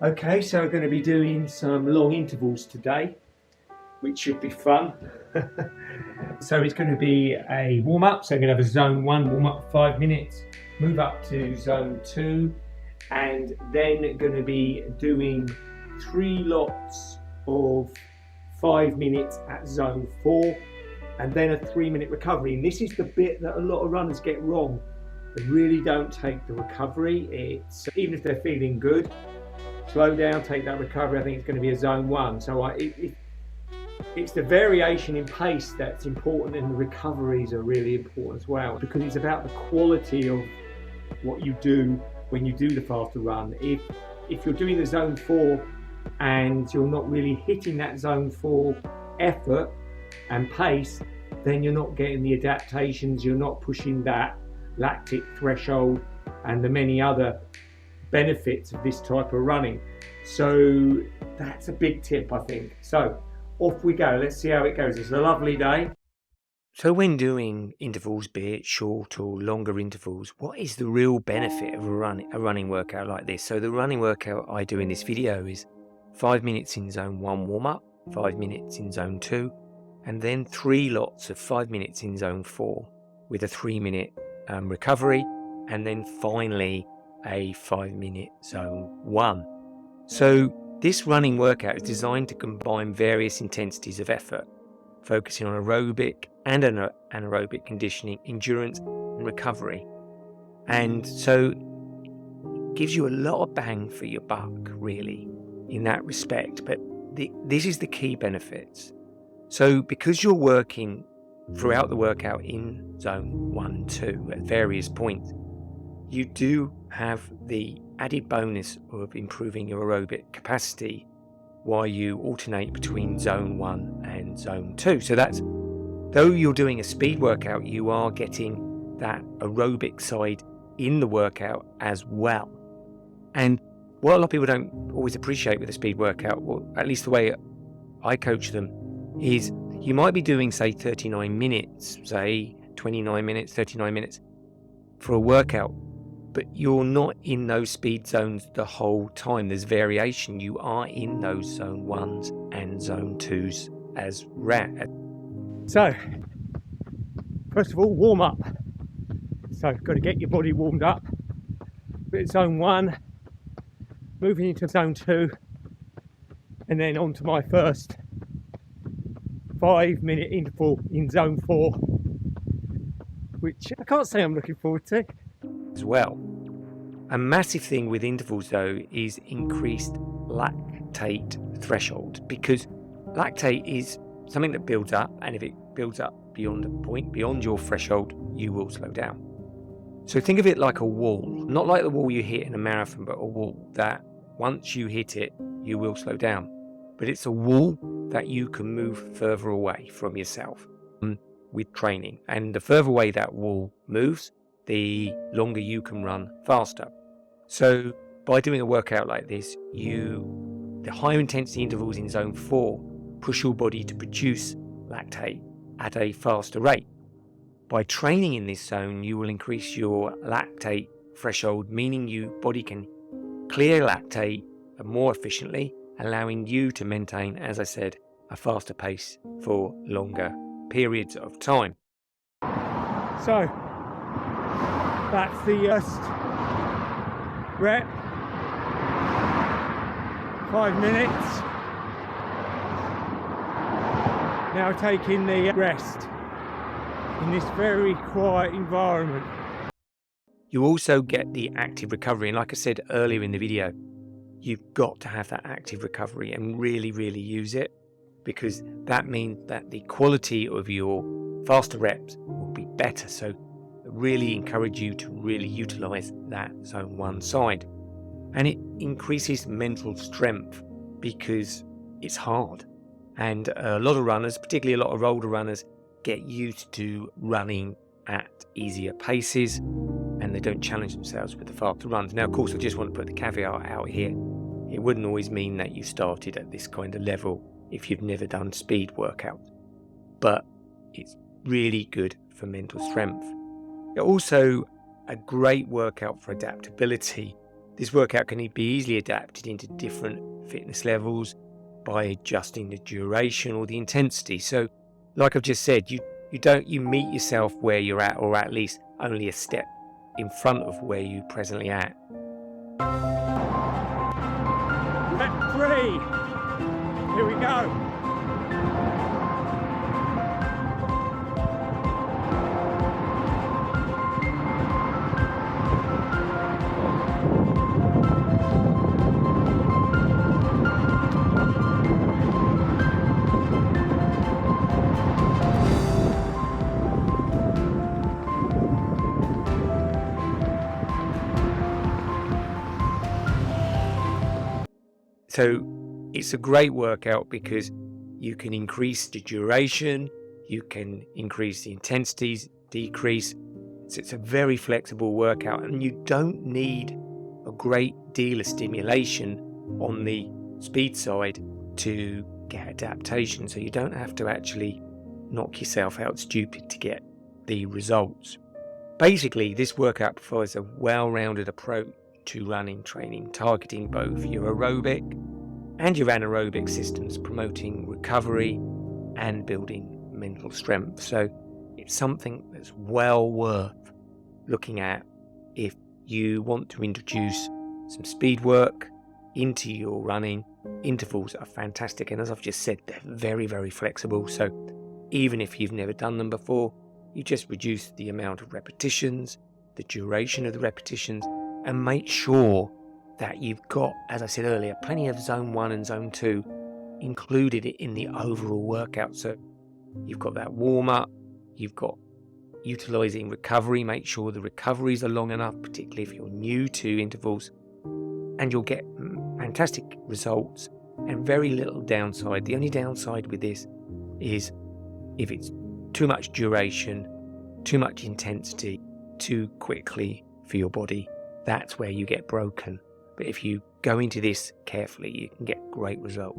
Okay, so we're going to be doing some long intervals today, which should be fun. So it's going to be a warm-up, so we're going to have a zone 1 warm-up for 5 minutes, move up to zone 2, and then going to be doing 3 lots of 5 minutes at zone 4, and then a 3-minute recovery. And this is the bit that a lot of runners get wrong. They really don't take the recovery. It's even if they're feeling good, slow down, take that recovery. I think it's going to be a zone 1. So it's the variation in pace that's important, and the recoveries are really important as well, because it's about the quality of what you do when you do the faster run. If you're doing the zone 4 and you're not really hitting that zone 4 effort and pace, then you're not getting the adaptations, you're not pushing that lactic threshold and the many other benefits of this type of running. So that's a big tip, I think. So off we go. Let's see how it goes. It's a lovely day. So when doing intervals, be it short or longer intervals, what is the real benefit of a running workout like this? So the running workout I do in this video is 5 minutes in zone 1 warm-up, 5 minutes in zone 2, and then 3 lots of 5 minutes in zone 4 with a 3-minute recovery, and then finally a 5-minute zone 1. So this running workout is designed to combine various intensities of effort, focusing on aerobic and anaerobic conditioning, endurance and recovery. And so it gives you a lot of bang for your buck, really, in that respect. But this is the key benefits. So because you're working throughout the workout in zone 1 and 2 at various points, you do have the added bonus of improving your aerobic capacity while you alternate between zone 1 and zone 2. So that's, though you're doing a speed workout, you are getting that aerobic side in the workout as well. And what a lot of people don't always appreciate with a speed workout, or at least the way I coach them, is you might be doing, say, 39 minutes, say 29 minutes, 39 minutes for a workout, but you're not in those speed zones the whole time. There's variation. You are in those zone 1s and zone 2s as well. So, first of all, warm up. So, got to get your body warmed up. Bit of zone 1, moving into zone 2, and then on to my first 5-minute interval in zone 4, which I can't say I'm looking forward to. As well. A massive thing with intervals, though, is increased lactate threshold, because lactate is something that builds up, and if it builds up beyond a point, beyond your threshold, you will slow down. So think of it like a wall, not like the wall you hit in a marathon, but a wall that once you hit it, you will slow down. But it's a wall that you can move further away from yourself with training. And the further away that wall moves, the longer you can run faster. So by doing a workout like this, the higher intensity intervals in zone 4 push your body to produce lactate at a faster rate. By training in this zone, you will increase your lactate threshold, meaning your body can clear lactate more efficiently, allowing you to maintain, as I said, a faster pace for longer periods of time. So that's the first rep, 5 minutes. Now taking the rest in this very quiet environment. You also get the active recovery, and like I said earlier in the video, you've got to have that active recovery and really, really use it, because that means that the quality of your faster reps will be better. So really encourage you to really utilize that zone 1 side. And it increases mental strength because it's hard. And a lot of runners, particularly a lot of older runners, get used to running at easier paces, and they don't challenge themselves with the faster runs. Now, of course, I just want to put the caveat out here. It wouldn't always mean that you started at this kind of level if you've never done speed workouts, but it's really good for mental strength. It's also a great workout for adaptability. This workout can be easily adapted into different fitness levels by adjusting the duration or the intensity. So, like I've just said, you meet yourself where you're at, or at least only a step in front of where you're presently at. Rep 3. Here we go. So it's a great workout because you can increase the duration, you can increase the intensities, decrease. So it's a very flexible workout, and you don't need a great deal of stimulation on the speed side to get adaptation. So you don't have to actually knock yourself out stupid to get the results. Basically, this workout provides a well-rounded approach to running training, targeting both your aerobic and your anaerobic systems, promoting recovery and building mental strength. So it's something that's well worth looking at if you want to introduce some speed work into your running. Intervals are fantastic, and as I've just said, they're very, very flexible. So even if you've never done them before, you just reduce the amount of repetitions, the duration of the repetitions, and make sure that you've got, as I said earlier, plenty of zone 1 and zone 2 included in the overall workout. So you've got that warm-up, you've got utilising recovery, make sure the recoveries are long enough, particularly if you're new to intervals, and you'll get fantastic results and very little downside. The only downside with this is if it's too much duration, too much intensity, too quickly for your body. That's where you get broken. But if you go into this carefully, you can get great results.